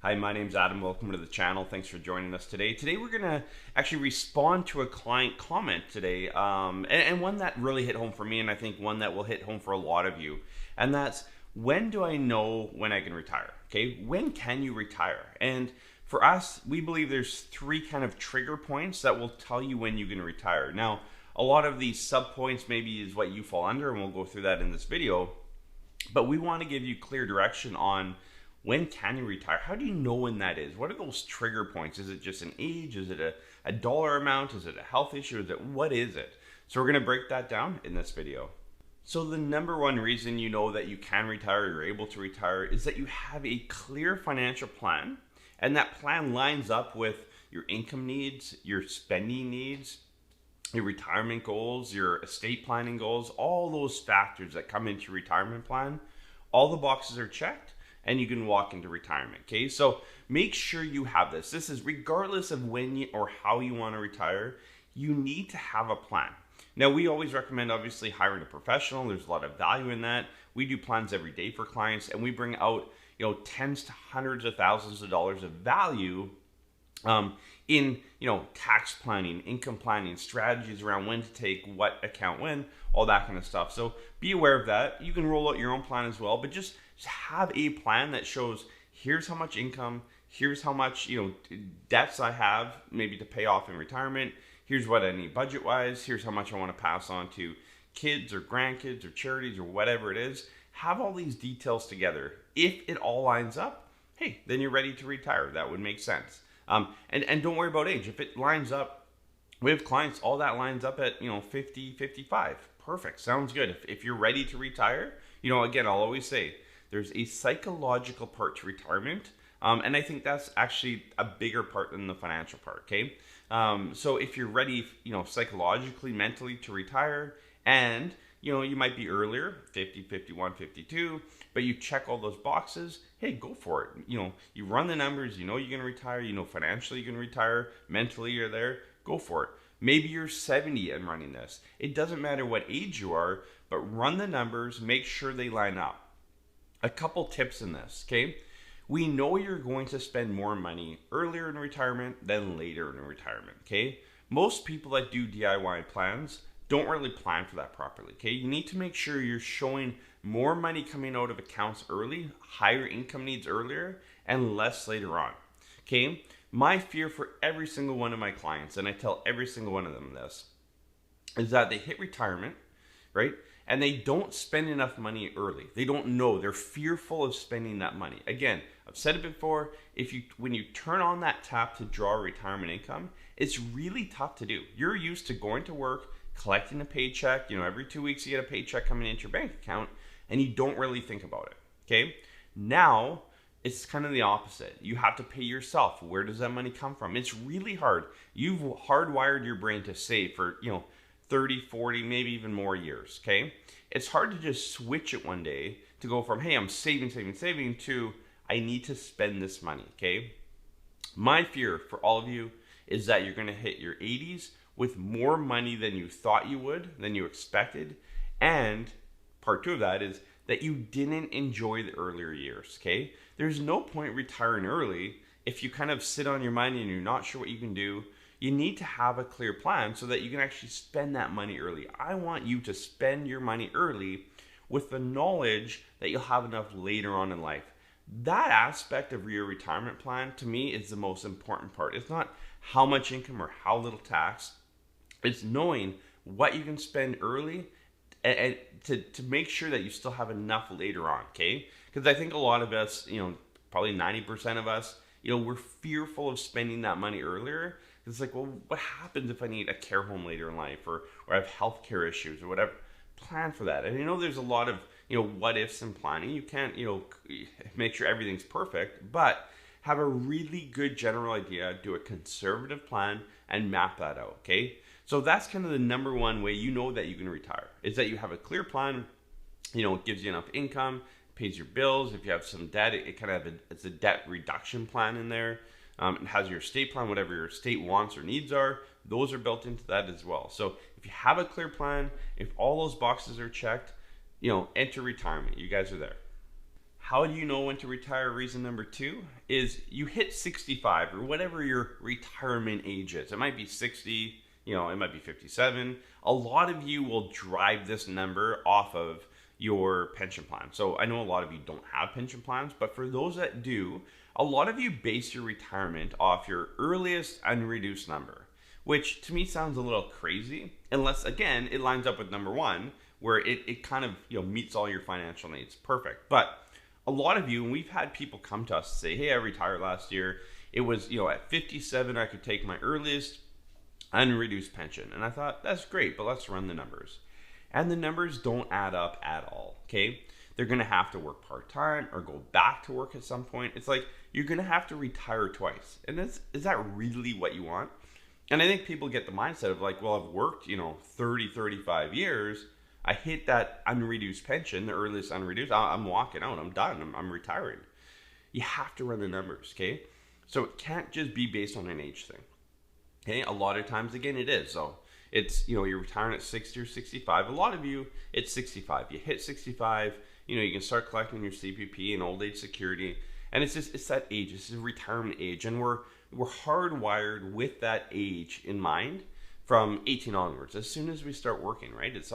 Hi, my name's Adam. Welcome to the channel. Thanks for joining us today. Today we're going to actually respond to a client comment today, and one that really hit home for me, and I think one that will hit home for a lot of you. And that's, when do I know when I can retire? Okay, when can you retire? And for us, we believe there's three kind of trigger points that will tell you when you can retire. Now, a lot of these sub points maybe is what you fall under, and we'll go through that in this video. But we want to give you clear direction on when can you retire? How do you know when that is? What are those trigger points? Is it just an age? Is it a dollar amount? Is it a health issue? What is it? So we're going to break that down in this video. So the number one reason you know that you can retire, you're able to retire, is that you have a clear financial plan, and that plan lines up with your income needs, your spending needs, your retirement goals, your estate planning goals, all those factors that come into your retirement plan. All the boxes are checked and you can walk into retirement. Okay, so make sure you have this. This is regardless of when you or how you want to retire, you need to have a plan. Now, we always recommend obviously hiring a professional. There's a lot of value in that. We do plans every day for clients, and we bring out tens to hundreds of thousands of dollars of value in tax planning, income planning, strategies around when to take what account when, all that kind of stuff. So be aware of that. You can roll out your own plan as well, but just have a plan that shows, here's how much income, here's how much debts I have maybe to pay off in retirement, here's what I need budget wise, here's how much I want to pass on to kids or grandkids or charities or whatever it is. Have all these details together. If it all lines up, hey, then you're ready to retire. That would make sense. And don't worry about age. If it lines up, we have clients, all that lines up at 50, 55. Perfect. Sounds good. If you're ready to retire, again, I'll always say there's a psychological part to retirement. And I think that's actually a bigger part than the financial part. Okay. So if you're ready, psychologically, mentally to retire, and you might be earlier, 50, 51, 52, but you check all those boxes, hey, go for it. You run the numbers, you're going to retire, financially you can retire, mentally you're there, go for it. Maybe you're 70 and running this. It doesn't matter what age you are, but run the numbers, make sure they line up. A couple tips in this, okay? We know you're going to spend more money earlier in retirement than later in retirement, okay? Most people that do DIY plans don't really plan for that properly, okay? You need to make sure you're showing more money coming out of accounts early, higher income needs earlier, and less later on, okay? My fear for every single one of my clients, and I tell every single one of them this, is that they hit retirement, right? And they don't spend enough money early. They don't know. They're fearful of spending that money. Again, I've said it before, when you turn on that tap to draw retirement income, it's really tough to do. You're used to going to work, collecting a paycheck, every 2 weeks you get a paycheck coming into your bank account, and you don't really think about it, okay? Now, it's kind of the opposite. You have to pay yourself. Where does that money come from? It's really hard. You've hardwired your brain to save for, 30, 40, maybe even more years, okay? It's hard to just switch it one day to go from, hey, I'm saving, to, I need to spend this money, okay? My fear for all of you is that you're gonna hit your 80s with more money than you thought you would, than you expected, and part two of that is that you didn't enjoy the earlier years, okay? There's no point retiring early if you kind of sit on your money and you're not sure what you can do. You need to have a clear plan so that you can actually spend that money early. I want you to spend your money early with the knowledge that you'll have enough later on in life. That aspect of your retirement plan, to me, is the most important part. It's not how much income or how little tax. It's knowing what you can spend early and to make sure that you still have enough later on, okay? Because I think a lot of us, probably 90% of us, we're fearful of spending that money earlier. It's like, well, what happens if I need a care home later in life or I have healthcare issues or whatever? Plan for that. And there's a lot of, what ifs in planning. You can't, make sure everything's perfect, but have a really good general idea, do a conservative plan, and map that out, okay? So that's kind of the number one way you know that you can retire, is that you have a clear plan, it gives you enough income, pays your bills. If you have some debt, it kind of it's a debt reduction plan in there. It has your estate plan, whatever your estate wants or needs are, those are built into that as well. So if you have a clear plan, if all those boxes are checked, enter retirement. You guys are there. How do you know when to retire? Reason number 2 is you hit 65 or whatever your retirement age is. It might be 60, it might be 57. A lot of you will drive this number off of your pension plan. So I know a lot of you don't have pension plans, but for those that do, a lot of you base your retirement off your earliest unreduced number, which to me sounds a little crazy, unless again, it lines up with number 1, where it kind of meets all your financial needs. Perfect. But a lot of you, and we've had people come to us and say, hey, I retired last year. It was, at 57, I could take my earliest unreduced pension. And I thought, that's great, but let's run the numbers. And the numbers don't add up at all, okay? They're going to have to work part-time or go back to work at some point. It's like, you're going to have to retire twice. And is that really what you want? And I think people get the mindset of like, well, I've worked, 30, 35 years. I hit that unreduced pension, the earliest unreduced. I'm walking out. I'm done. I'm retiring. You have to run the numbers, okay? So it can't just be based on an age thing, okay? A lot of times, again, it is. So it's, you're retiring at 60 or 65. A lot of you, it's 65. You hit 65, you can start collecting your CPP and old age security. And it's that age. It's a retirement age. And we're hardwired with that age in mind from 18 onwards. As soon as we start working, right? It's,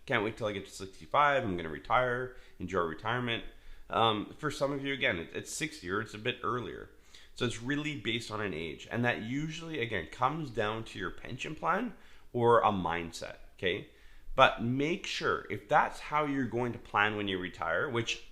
can't wait till I get to 65. I'm going to retire, enjoy retirement. For some of you, again, it's 60 or it's a bit earlier. So it's really based on an age. And that usually, again, comes down to your pension plan or a mindset, okay? But make sure, if that's how you're going to plan when you retire, which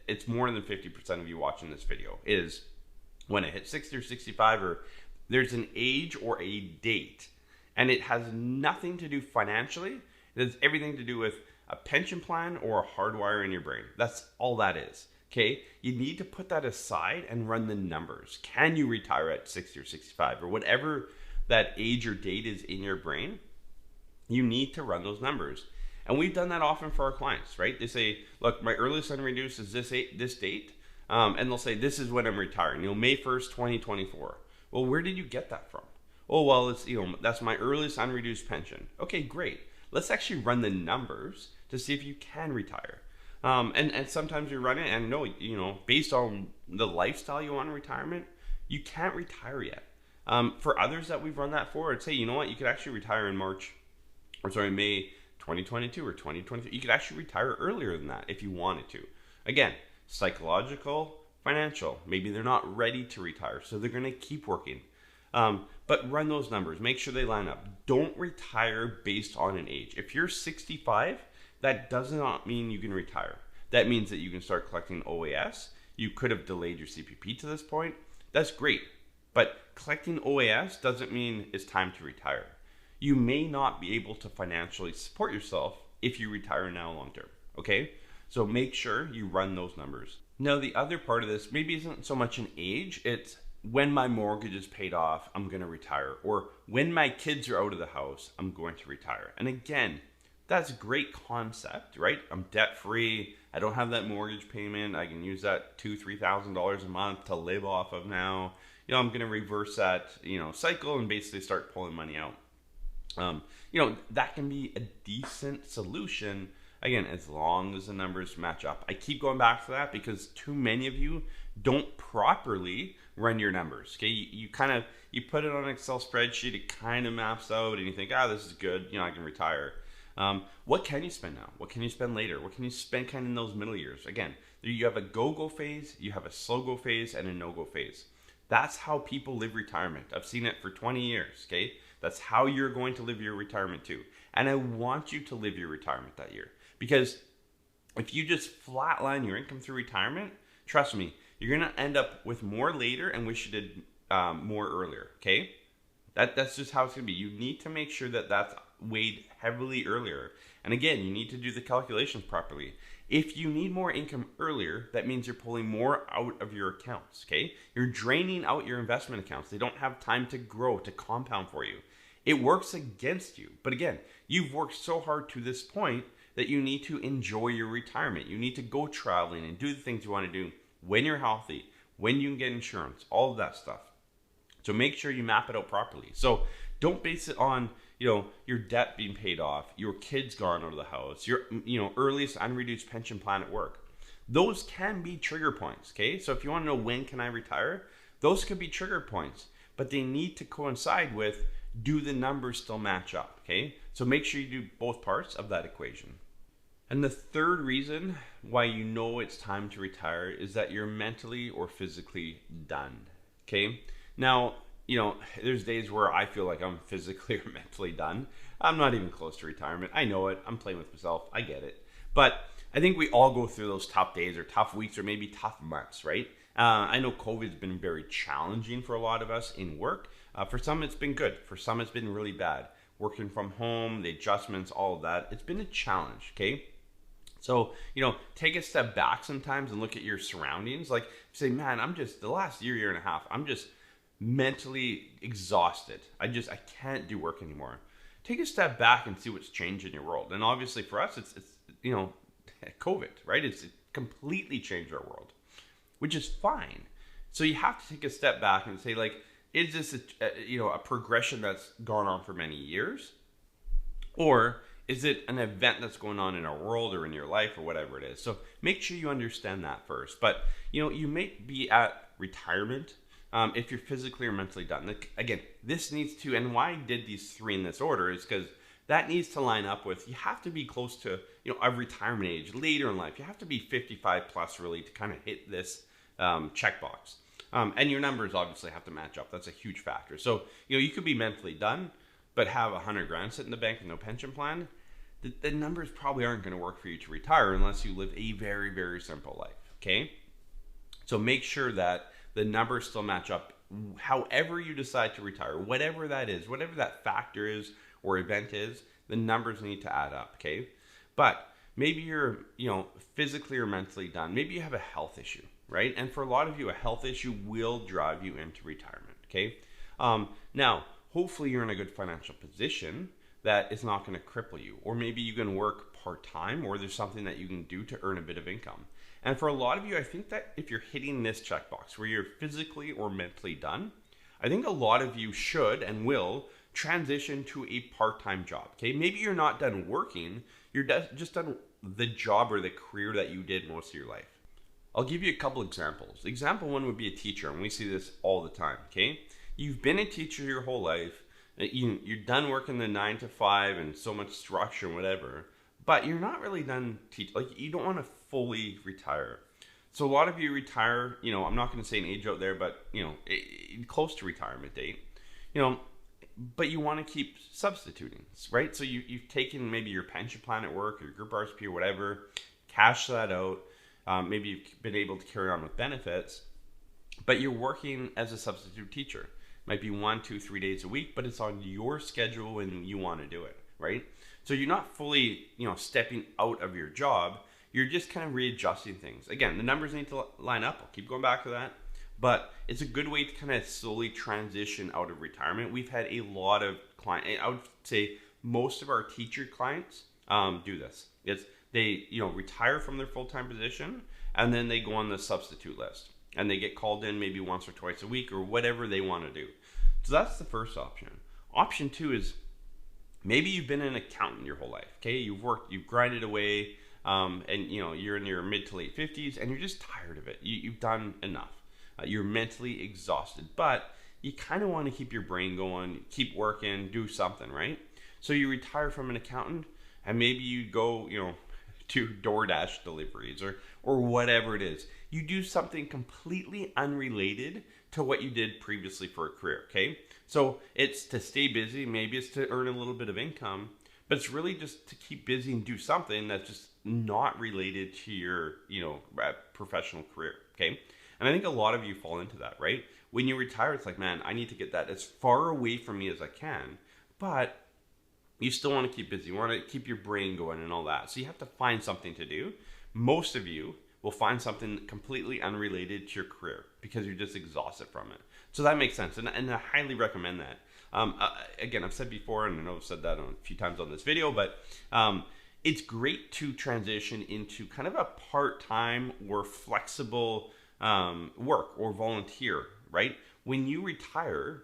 it's more than 50% of you watching this video, is when it hits 60 or 65, or there's an age or a date, and it has nothing to do financially. It has everything to do with a pension plan or a hardwire in your brain. That's all that is, okay? You need to put that aside and run the numbers. Can you retire at 60 or 65 or whatever that age or date is in your brain? You need to run those numbers. And we've done that often for our clients, right? They say, look, my earliest unreduced is this date. And they'll say, this is when I'm retiring, May 1st, 2024. Well, where did you get that from? Oh, well, it's, that's my earliest unreduced pension. Okay, great. Let's actually run the numbers to see if you can retire. And sometimes you run it and no, based on the lifestyle you want in retirement, you can't retire yet. For others that we've run that for, I'd say, you know what, you could actually retire in May 2022 or 2023. You could actually retire earlier than that if you wanted to. Again, psychological, financial. Maybe they're not ready to retire, so they're going to keep working. But run those numbers. Make sure they line up. Don't retire based on an age. If you're 65, that does not mean you can retire. That means that you can start collecting OAS. You could have delayed your CPP to this point. That's great. But collecting OAS doesn't mean it's time to retire. You may not be able to financially support yourself if you retire now long term, okay? So make sure you run those numbers. Now, the other part of this maybe isn't so much an age, it's when my mortgage is paid off, I'm going to retire. Or when my kids are out of the house, I'm going to retire. And again, that's a great concept, right? I'm debt free. I don't have that mortgage payment. I can use that $2,000, $3,000 a month to live off of now. I'm going to reverse that, cycle and basically start pulling money out. That can be a decent solution, again, as long as the numbers match up. I keep going back to that because too many of you don't properly run your numbers, okay? You put it on an Excel spreadsheet, it kind of maps out, and you think, this is good, I can retire. What can you spend now? What can you spend later? What can you spend kind of in those middle years? Again, you have a go-go phase, you have a slow-go phase, and a no-go phase. That's how people live retirement. I've seen it for 20 years, okay? That's how you're going to live your retirement too. And I want you to live your retirement that year. Because if you just flatline your income through retirement, trust me, you're going to end up with more later and wish you did more earlier, okay? That's just how it's going to be. You need to make sure that that's weighed heavily earlier. And again, you need to do the calculations properly. If you need more income earlier, that means you're pulling more out of your accounts, okay? You're draining out your investment accounts. They don't have time to grow, to compound for you. It works against you. But again, you've worked so hard to this point that you need to enjoy your retirement. You need to go traveling and do the things you want to do when you're healthy, when you can get insurance, all of that stuff. So make sure you map it out properly. So don't base it on, your debt being paid off, your kids gone out of the house, your, earliest unreduced pension plan at work. those can be trigger points, okay? So if you want to know when can I retire, those could be trigger points, but they need to coincide with, do the numbers still match up, okay? So make sure you do both parts of that equation. And the third reason why you know it's time to retire is that you're mentally or physically done, okay? Now, there's days where I feel like I'm physically or mentally done. I'm not even close to retirement. I know it. I'm playing with myself. I get it. But I think we all go through those tough days or tough weeks or maybe tough months, right? I know COVID's been very challenging for a lot of us in work. For some, it's been good. For some, it's been really bad. Working from home, the adjustments, all of that. It's been a challenge, okay? So, take a step back sometimes and look at your surroundings. Like, say, man, the last year and a half, I'm just mentally exhausted. I can't do work anymore. Take a step back and see what's changed in your world. And obviously for us, it's COVID, right? It's completely changed our world, which is fine. So you have to take a step back and say, like, is this a progression that's gone on for many years? Or is it an event that's going on in our world or in your life or whatever it is? So make sure you understand that first. But, you may be at retirement if you're physically or mentally done. Like, again, this needs to, and why I did these three in this order is because that needs to line up with, you have to be close to, a retirement age later in life. You have to be 55 plus really to kind of hit this checkbox. And your numbers obviously have to match up. That's a huge factor. So, you could be mentally done, but have $100,000 sit in the bank and no pension plan. The numbers probably aren't going to work for you to retire unless you live a very, very simple life, okay? So make sure that the numbers still match up. However you decide to retire, whatever that is, whatever that factor is or event is, the numbers need to add up, okay? But maybe you're, physically or mentally done. Maybe you have a health issue, right? And for a lot of you, a health issue will drive you into retirement, okay? Now, hopefully you're in a good financial position that is not going to cripple you. Or maybe you can work part-time, or there's something that you can do to earn a bit of income. And for a lot of you, I think that if you're hitting this checkbox where you're physically or mentally done, I think a lot of you should and will transition to a part-time job, okay? Maybe you're not done working, you're just done the job or the career that you did most of your life. I'll give you a couple examples. Example one would be a teacher, and we see this all the time, okay? You've been a teacher your whole life. You're done working the 9 to 5 and so much structure and whatever, but you're not really done teaching. Like, you don't want to fully retire. So a lot of you retire, I'm not going to say an age out there, but, close to retirement date, but you want to keep substituting, right? So you've taken maybe your pension plan at work or your group RSP or whatever, cash that out. Maybe you've been able to carry on with benefits, but you're working as a substitute teacher. Might be 1, 2, 3 days a week, but it's on your schedule when you want to do it, right? So you're not fully, stepping out of your job. You're just kind of readjusting things. Again, the numbers need to line up. I'll keep going back to that. But it's a good way to kind of slowly transition out of retirement. We've had a lot of clients, I would say most of our teacher clients do this. They retire from their full-time position, and then they go on the substitute list. And they get called in maybe once or twice a week or whatever they want to do. So that's the first option. Option two is maybe you've been an accountant your whole life. Okay, you've grinded away, and you're in your mid to late 50s, and you're just tired of it. You've done enough. You're mentally exhausted, but you kind of want to keep your brain going, keep working, do something, right? So you retire from an accountant, and maybe you go, to DoorDash deliveries or whatever it is. You do something completely unrelated to what you did previously for a career, okay? So it's to stay busy, maybe it's to earn a little bit of income, but it's really just to keep busy and do something that's just not related to your, professional career, okay? And I think a lot of you fall into that, right? When you retire, it's like, man, I need to get that as far away from me as I can, but you still want to keep busy. You want to keep your brain going and all that. So you have to find something to do. Most of you will find something completely unrelated to your career because you're just exhausted from it. So that makes sense. And I highly recommend that. Again, I've said before, and I know I've said that a few times on this video, but it's great to transition into kind of a part-time or flexible work or volunteer, right? When you retire,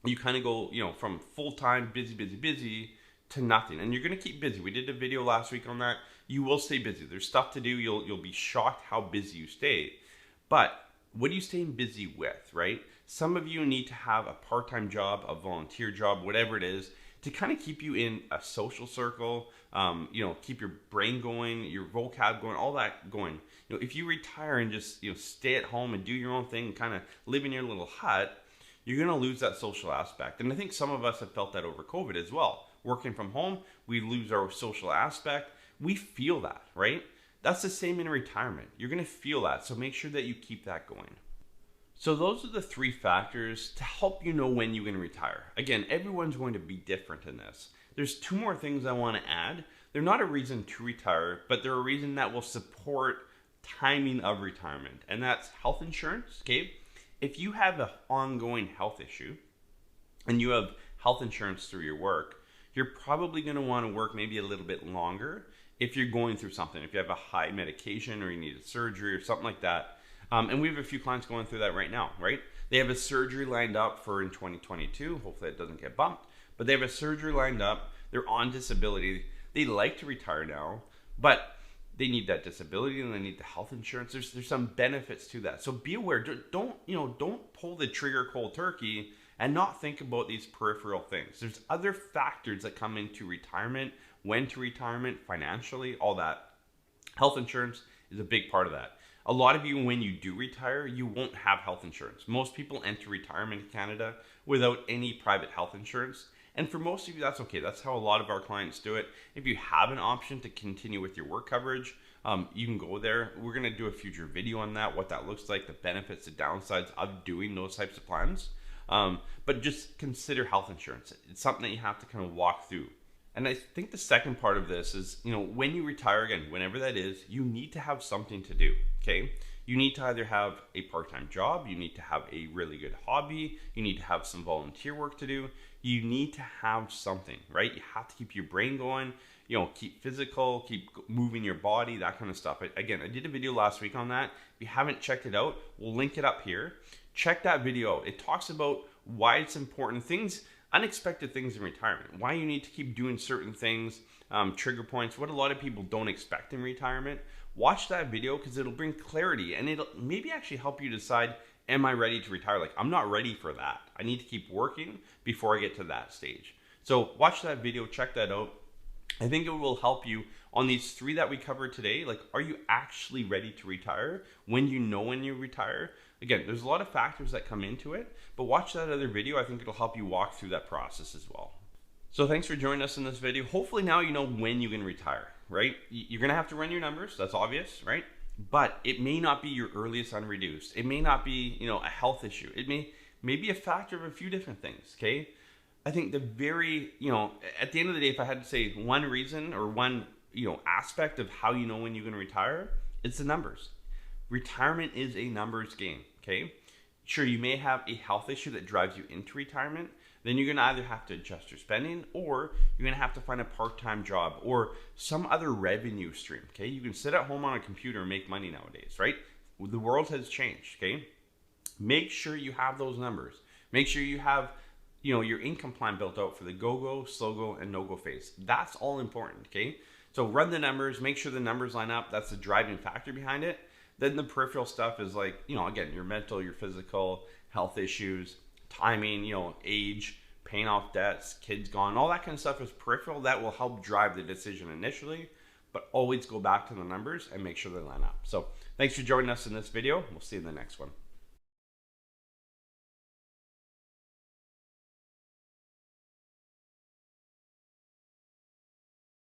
you kind of go, from full-time, busy, to nothing. And you're going to keep busy. We did a video last week on that. You will stay busy. There's stuff to do. You'll be shocked how busy you stay. But what are you staying busy with, right? Some of you need to have a part-time job, a volunteer job, whatever it is, to kind of keep you in a social circle, keep your brain going, your vocab going, all that going. If you retire and just stay at home and do your own thing and kind of live in your little hut, you're going to lose that social aspect. And I think some of us have felt that over COVID as well. Working from home, we lose our social aspect. We feel that, right? That's the same in retirement. You're going to feel that. So make sure that you keep that going. So those are the 3 factors to help you know when you're going to retire. Again, everyone's going to be different in this. There's 2 more things I want to add. They're not a reason to retire, but they're a reason that will support timing of retirement. And that's health insurance, okay? If you have an ongoing health issue and you have health insurance through your work, you're probably going to want to work maybe a little bit longer if you're going through something. If you have a high medication or you need a surgery or something like that. And we have a few clients going through that right now, right? They have a surgery lined up for in 2022. Hopefully it doesn't get bumped. But they have a surgery lined up. They're on disability. They like to retire now, but they need that disability and they need the health insurance. There's some benefits to that. So be aware. Don't pull the trigger cold turkey and not think about these peripheral things. There's other factors that come into retirement, when to retirement, financially, all that. Health insurance is a big part of that. A lot of you, when you do retire, you won't have health insurance. Most people enter retirement in Canada without any private health insurance. And for most of you, that's okay. That's how a lot of our clients do it. If you have an option to continue with your work coverage, you can go there. We're going to do a future video on that, what that looks like, the benefits, the downsides of doing those types of plans. But just consider health insurance. It's something that you have to kind of walk through. And I think the second part of this is, when you retire, again, whenever that is, you need to have something to do, okay? You need to either have a part-time job, you need to have a really good hobby, you need to have some volunteer work to do. You need to have something, right? You have to keep your brain going, keep physical, keep moving your body, that kind of stuff. Again, I did a video last week on that. If you haven't checked it out, we'll link it up here. Check that video out. It talks about why it's important, unexpected things in retirement, why you need to keep doing certain things, trigger points, what a lot of people don't expect in retirement. Watch that video because it'll bring clarity and it'll maybe actually help you decide, am I ready to retire? Like, I'm not ready for that. I need to keep working before I get to that stage. So watch that video, check that out. I think it will help you on these 3 that we covered today. Like, are you actually ready to retire? When you retire? Again, there's a lot of factors that come into it, but watch that other video. I think it'll help you walk through that process as well. So thanks for joining us in this video. Hopefully now you know when you can retire, right? You're gonna have to run your numbers, that's obvious, right? But it may not be your earliest unreduced. It may not be, a health issue. It may be a factor of a few different things, okay? I think the very, at the end of the day, if I had to say one reason or one, aspect of how you know when you're gonna retire, it's the numbers. Retirement is a numbers game, okay? Sure, you may have a health issue that drives you into retirement. Then you're gonna either have to adjust your spending or you're gonna have to find a part-time job or some other revenue stream, okay? You can sit at home on a computer and make money nowadays, right? The world has changed, okay? Make sure you have those numbers. Make sure you have, your income plan built out for the go-go, slow-go, and no-go phase. That's all important, okay? So run the numbers, make sure the numbers line up. That's the driving factor behind it. Then the peripheral stuff is like, again, your mental, your physical, health issues, timing, age, paying off debts, kids gone, all that kind of stuff is peripheral. That will help drive the decision initially, but always go back to the numbers and make sure they line up. So thanks for joining us in this video. We'll see you in the next one.